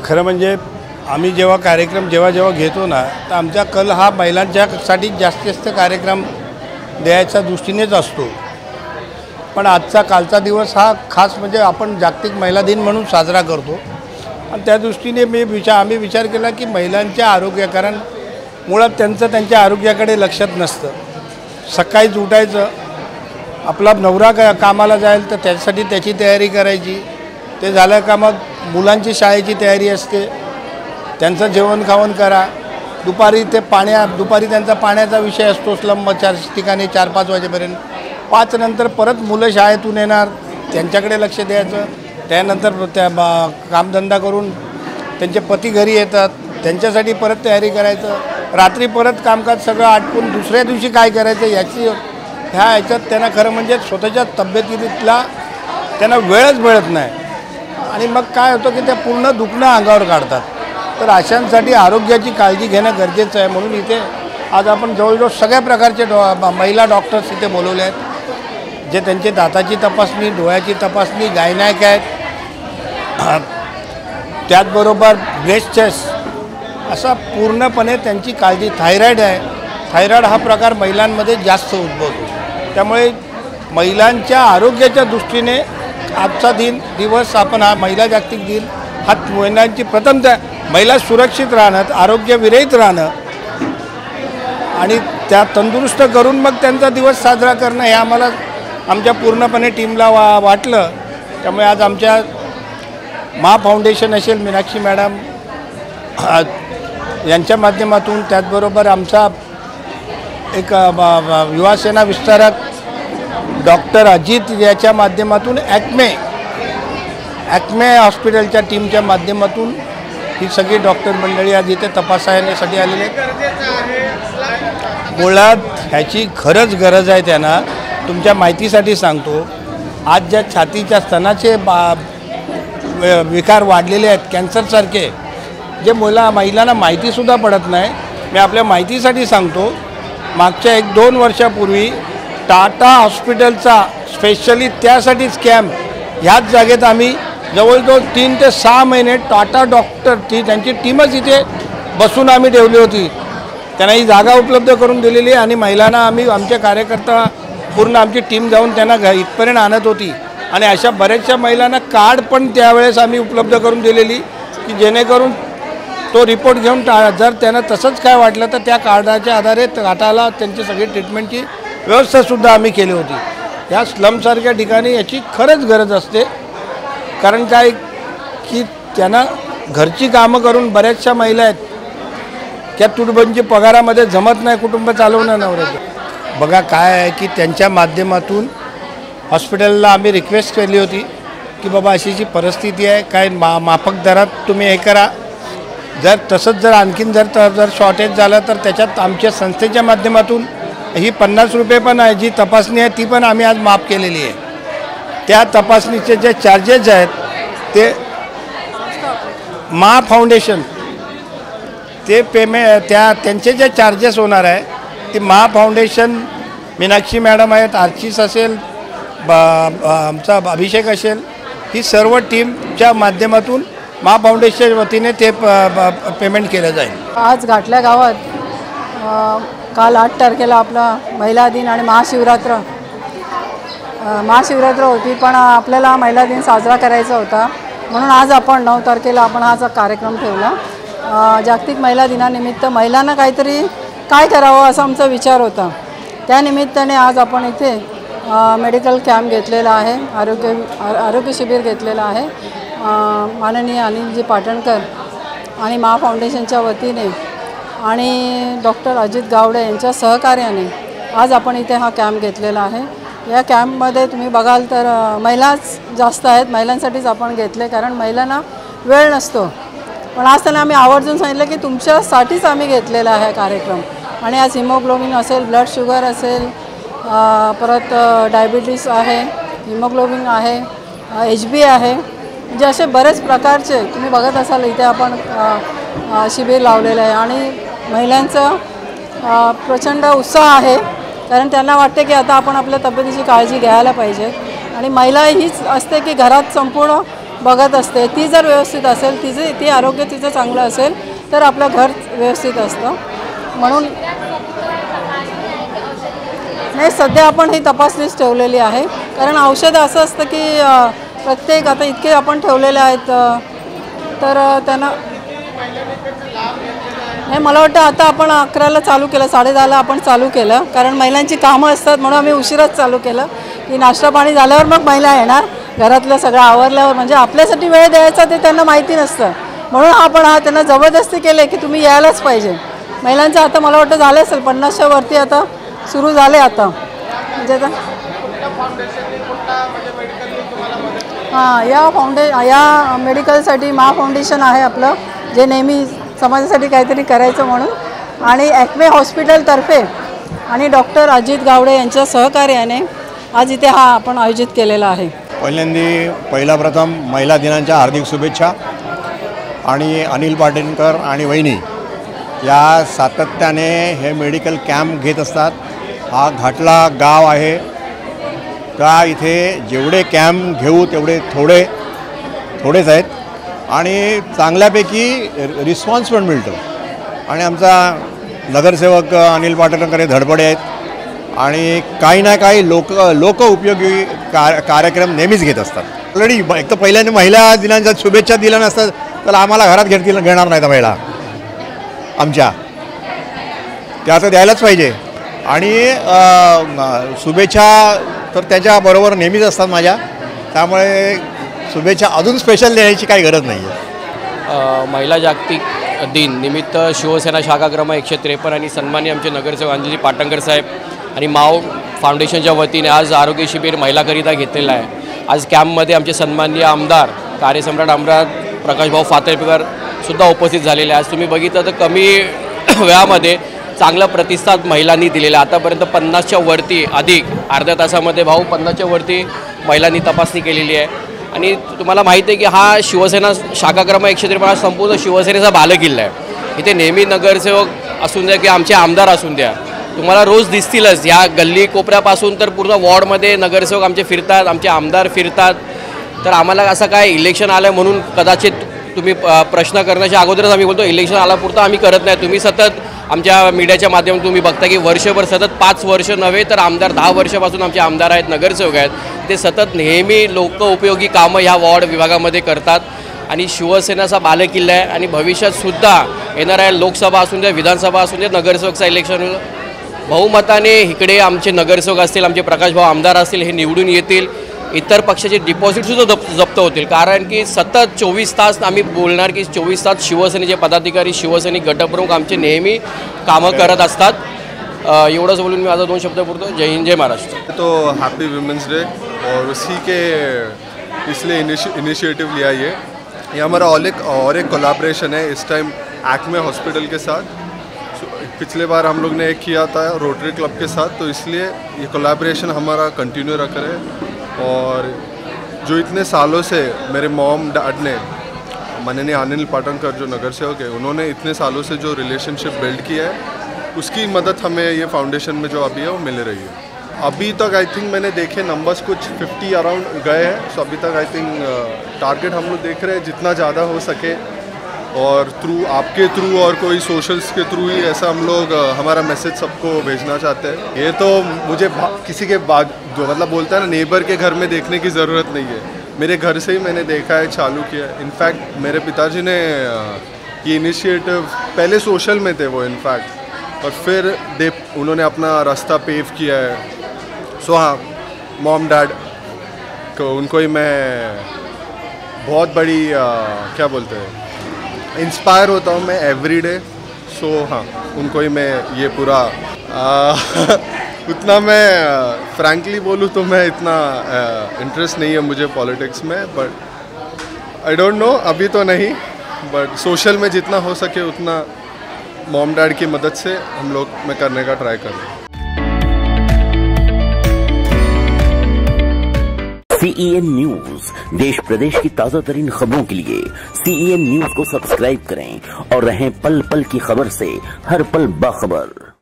खरं म्हणजे आम्ही जेव्हा कार्यक्रम जेव्हा घेतो ना, तर आमचा कल हा महिलांच्यासाठी जास्त कार्यक्रम द्यायच्या दृष्टीनेच असतो. पण कालचा दिवस हा खास म्हणजे आपण जागतिक महिला दिन म्हणून साजरा करतो आणि त्या दृष्टीने आम्ही विचार केला की महिलांच्या आरोग्य, कारण मुळात त्यांच्या आरोग्याकडे लक्षात नसतं. सकाळीच उठायचं, आपला नवरा कामाला जाईल तर त्यासाठी त्याची तयारी करायची, ते झालं का मग मुलांची शाळेची तयारी असते, त्यांचं जेवण खावण करा. दुपारी त्यांचा पाण्याचा विषय असतो स्लमच्या ठिकाणी 4-5 वाजेपर्यंत. 5 नंतर परत मुलं शाळेतून येणार, त्यांच्याकडे लक्ष द्यायचं. त्यानंतर कामधंदा करून त्यांचे पती घरी येतात, त्यांच्यासाठी परत तयारी करायचं. रात्री परत कामकाज सगळं आटपून दुसऱ्या दिवशी काय करायचं ह्याच्यात त्यांना खरं म्हणजे स्वतःच्या तब्येतीतला त्यांना वेळच मिळत नाही. आणि मग काय होतं की त्या पूर्ण दुखणं अंगावर काढतात. तर अशांसाठी आरोग्याची काळजी घेणं गरजेचं आहे. म्हणून इथे आज आपण जवळजवळ सगळ्या प्रकारचे महिला डॉक्टर्स इथे बोलवले आहेत, जे त्यांची दाताची तपासणी, डोळ्याची तपासणी, गायनॅक आहेत, त्याचबरोबर ब्रेस्ट चेस्ट, असा पूर्णपणे त्यांची काळजी. थायरॉईड आहे, थायरॉईड हा प्रकार महिलांमध्ये जास्त उद्भवतो. त्यामुळे महिलांच्या आरोग्याच्या दृष्टीने आजचा दिवस आपण हा महिला जागतिक दिन हा महिलांची प्रथमतः महिला सुरक्षित राहणं, आरोग्यविरहित राहणं आणि त्या तंदुरुस्त करून मग त्यांचा दिवस साजरा करणं हे आम्हाला आमच्या पूर्णपणे टीमला वाटलं. त्यामुळे आज आमच्या फाउंडेशन असेल, मीनाक्षी मॅडम यांच्या माध्यमातून, त्याचबरोबर आमचा एक युवासेना विस्तारक डॉक्टर अजित याच्या माध्यमातून ॲक्मे हॉस्पिटलच्या टीमच्या माध्यमातून ही सगळी डॉक्टर मंडळी आज इथे तपासण्यासाठी आलेली आहेत. मुळात ह्याची खरंच गरज आहे. त्यांना तुमच्या माहितीसाठी सांगतो, आज ज्या छातीच्या स्तनाचे विकार वाढलेले आहेत, कॅन्सरसारखे, जे महिलांना माहितीसुद्धा पडत नाही. मी आपल्या माहितीसाठी सांगतो, मागच्या 1-2 वर्षापूर्वी टाटा हॉस्पिटलचा स्पेशली त्यासाठीच कॅम्प ह्याच जागेत आम्ही जवळजवळ 3 ते 6 महिने टाटा डॉक्टर त्यांची टीमच इथे बसून आम्ही ठेवली होती. त्यांना ही जागा उपलब्ध करून दिलेली आहे आणि महिलांना आमचे कार्यकर्ता पूर्ण आमची टीम जाऊन त्यांना इथपर्यंत आणत होती. आणि अशा बऱ्याचशा महिलांना कार्ड पण त्यावेळेस आम्ही उपलब्ध करून दिलेली, की जेणेकरून तो रिपोर्ट घेऊन जर त्यांना तसंच काय वाटलं तर त्या कार्डाच्या आधारे टाटाला त्यांची सगळी ट्रीटमेंटची व्यवस्थासुद्धा आम्ही केली होती. ह्या स्लमसारख्या ठिकाणी याची खरंच गरज असते. कारण काय की त्यांना घरची कामं करून बऱ्याचशा महिला आहेत, त्या तुटबंदी पगारामध्ये जमत नाही कुटुंब चालवणं नवऱ्याचं. बघा काय आहे की त्यांच्या माध्यमातून हॉस्पिटलला आम्ही रिक्वेस्ट केली होती की बाबा अशी परिस्थिती आहे, काय माफक दरात तुम्ही हे करा. जर आणखीन जर शॉर्टेज झालं तर त्याच्यात आमच्या संस्थेच्या माध्यमातून ही 50 रुपये पण आहे, जी तपासणी आहे ती पण आम्ही आज माफ केलेली आहे. त्या तपासणीचे जे चार्जेस आहेत ते फाउंडेशन ते त्यांचे जे चार्जेस होणार आहे ते फाउंडेशन, मीनाक्षी मॅडम आहेत, आर्चिस असेल, आमचा अभिषेक असेल, ही सर्व टीमच्या माध्यमातून फाउंडेशनच्या वतीने ते पेमेंट केलं जाईल. आज घाटल्या गावात काल 8 तारखेला आपला महिला दिन आणि महाशिवरात्र होती, पण आपल्याला महिला दिन साजरा करायचा होता म्हणून आज आपण 9 तारखेला आपण हा कार्यक्रम ठेवला. जागतिक महिला दिनानिमित्त महिलांना काहीतरी काय करावं असा आमचा विचार होता. त्यानिमित्ताने आज आपण इथे मेडिकल कॅम्प घेतलेला आहे, आरोग्य शिबिर घेतलेलं आहे. माननीय अनिलजी पाटणकर आणि फाउंडेशनच्या वतीने आणि डॉक्टर अजित गावडे यांच्या सहकार्याने आज आपण इथे हा कॅम्प घेतलेला आहे. या कॅम्पमध्ये तुम्ही बघाल तर महिलाच जास्त आहेत, महिलांसाठीच आपण घेतले, कारण महिलांना वेळ नसतो. पण आज त्यांना आम्ही आवर्जून सांगितलं की तुमच्यासाठीच आम्ही घेतलेला आहे कार्यक्रम. आणि आज हिमोग्लोबिन असेल, ब्लड शुगर असेल, परत डायबिटीस आहे, हिमोग्लोबिन आहे, HB आहे, म्हणजे असे बरेच प्रकारचे तुम्ही बघत असाल इथे आपण शिबिर लावलेलं आहे. आणि महिलांचं प्रचंड उत्साह आहे, कारण त्यांना वाटते की आता आपण आपल्या तब्येतीची काळजी घ्यायला पाहिजे. आणि महिला हीच असते की घरात संपूर्ण बघत असते, ती जर व्यवस्थित असेल, ती आरोग्य तिचं चांगलं असेल तर आपलं घर व्यवस्थित असतं. म्हणून नाही, सध्या आपण ही तपासणीच ठेवलेली आहे. कारण औषधं असं असतं की प्रत्येक आता इतके आपण ठेवलेले आहेत तर त्यांना नाही, मला वाटतं आता आपण 11ला चालू केलं, 10:30ला आपण चालू केलं. कारण महिलांची कामं असतात म्हणून आम्ही उशिराच चालू केलं की नाश्ता पाणी झाल्यावर मग महिला येणार, घरातलं सगळं आवरल्यावर. म्हणजे आपल्यासाठी वेळ द्यायचा ते त्यांना माहिती नसतं, म्हणून आपण त्यांना जबरदस्ती केले की तुम्ही यायलाच पाहिजे. महिलांचं आता मला वाटतं झालं असेल 50च्या वरती आता सुरू झाले आता. म्हणजे आता हां, या मेडिकलसाठी फाउंडेशन आहे आपलं, जे नेहमी समाजासाठी काहीतरी करायचं म्हणून. आणि ॲक्मे हॉस्पिटलतर्फे आणि डॉक्टर अजित गावडे यांच्या सहकार्याने आज इथे हा आपण आयोजित केलेला आहे. पहिला प्रथम महिला दिनाच्या हार्दिक शुभेच्छा. आणि अनिल पाटणकर आणि वहिनी या सातत्याने हे मेडिकल कॅम्प घेत असतात. हा घाटला गाव आहे, का इथे जेवढे कॅम्प घेऊ तेवढे थोडेच आहेत आणि चांगल्यापैकी रिस्पॉन्स पण मिळतो. आणि आमचा नगरसेवक अनिल पाटणकर हे धडपडे आहेत आणि काही ना काही लोक उपयोगी कार्यक्रम नेहमीच घेत असतात. ऑलरेडी एक तर पहिल्याने महिला दिनाच्या शुभेच्छा दिल्या नसतात तर आम्हाला घरात घेणार नाहीत महिला आमच्या, त्या तर द्यायलाच पाहिजे. आणि शुभेच्छा तर त्याच्याबरोबर नेहमीच असतात माझ्या, त्यामुळे शुभेच्छा अजून स्पेशल द्यायची काही गरज नाही आहे. महिला जागतिक दिन निमित्त शिवसेना शाखा क्रमांक 153 आणि सन्माननीय आमचे नगरसेवक अंजली पाटणकर साहेब आणि माव फाउंडेशनच्या वतीने आज आरोग्य शिबिर महिलाकरिता घेतलेलं आहे. आज कॅम्पमध्ये आमचे सन्माननीय आमदार कार्यसम्राट आमदार प्रकाशभाऊ फातर्पेकर सुद्धा उपस्थित झालेले. आज तुम्ही बघितलं तर कमी वेळामध्ये चांगला प्रतिसाद महिलांनी दिलेला. आतापर्यंत 50च्या वरती अधिक अर्ध्या तासामध्ये 50च्या वरती महिलांनी तपासणी केलेली आहे. आणि तुम्हाला माहिती आहे की हा शिवसेना शाखा क्रमांक 153 संपूर्ण शिवसेनेचा बालेकिल्ला आहे. इथे नेहमी नगरसेवक असून द्या की आमचे आमदार असून द्या, तुम्हाला रोज दिसतीलच. ह्या गल्ली कोपऱ्यापासून तर पूर्ण वॉर्डमध्ये नगरसेवक आमचे फिरतात, आमचे आमदार फिरतात. तर आम्हाला असं काय इलेक्शन आलं म्हणून कदाचित तुम्ही प्रश्न करण्याच्या अगोदरच आम्ही बोलतो इलेक्शन आल्यापुरतं आम्ही करत नाही. तुम्ही सतत आमच्या मीडियाच्या माध्यमातून तुम्ही बघता की वर्षभर सतत 5 वर्ष नव्हे तर आमदार 10 वर्षापासून आमचे आमदार आहेत, नगरसेवक आहेत. ते सतत नेहमी लोक उपयोगी कामं ह्या वॉर्ड विभागामध्ये करतात आणि शिवसेनेचा बालेकिल्ला आहे. आणि भविष्यातसुद्धा येणाऱ्या लोकसभा असून द्या, विधानसभा असून द्या, नगरसेवकचा इलेक्शन बहुमताने इकडे आमचे नगरसेवक असतील, आमचे प्रकाशभाऊ आमदार असतील, हे निवडून येतील. इतर पक्षाचे डिपॉझिटसुद्धा जप्त होतील. कारण की सतत 24 तास आम्ही बोलणार की 24 तास शिवसेनेचे पदाधिकारी, शिवसैनिक गटप्रमुख आमचे नेहमी कामं करत असतात. एवढंच बोलून मी माझा 2 शब्द बोलतो. जय हिंद, जय महाराष्ट्र. तो हैप्पी वुमेंस डे और उसी के इसलिए इनिशिएटिव लिया ये हमारा और एक कोलैबोरेशन है इस टाइम एक्मे हॉस्पिटल के साथ. पिछले बार हम लोग ने एक किया था रोटरी क्लब के साथ, तो इसलिए ये कोलैबोरेशन हमारा कंटिन्यू रख रहे हैं. और जो इतने सालों से मेरे मॉम डैड ने, माननीय अनिल पाटणकर जो नगर सेवक है, उन्होंने इतने सालों से जो रिलेशनशिप बिल्ड किया है उसकी मदद हमें ये फाउंडेशन में जो अभी है वो मिल रही है. अभी तक आई थिंक मैंने देखे नंबर्स कुछ 50 अराउंड गए हैं. सो अभी तक आई थिंक टारगेट हम लोग देख रहे हैं जितना ज़्यादा हो सके, और आपके थ्रू और कोई सोशल्स के थ्रू ही ऐसा हम लोग हमारा मैसेज सबको भेजना चाहते हैं. ये तो मुझे किसी के जो मतलब बोलता है ना नेबर के घर में देखने की ज़रूरत नहीं है, मेरे घर से ही मैंने देखा है, चालू किया है. इनफैक्ट मेरे पिताजी ने ये इनिशिएटिव पहले सोशल में थे वो इनफैक्ट, और फिर उन्होंने अपना रास्ता पेव किया है. सो हाँ, मॉम डैड को उनको ही मैं बहुत बड़ी क्या बोलते हैं इंस्पायर होता हूँ मैं एवरी डे. सो हाँ, उनको ही मैं ये पूरा उतना मैं फ्रैंकली बोलूँ तो मैं इतना इंटरेस्ट नहीं है मुझे पॉलिटिक्स में, बट आई डोंट नो, अभी तो नहीं, बट सोशल में जितना हो सके उतना मॉम डैड की मदद से हम लोग मैं करने का ट्राई कर रहा हूँ. CEN न्यूज, देश प्रदेश की ताजा तरीन खबरों के लिए CEN न्यूज को सब्सक्राइब करें और रहें पल पल की खबर से हर पल बाखबर.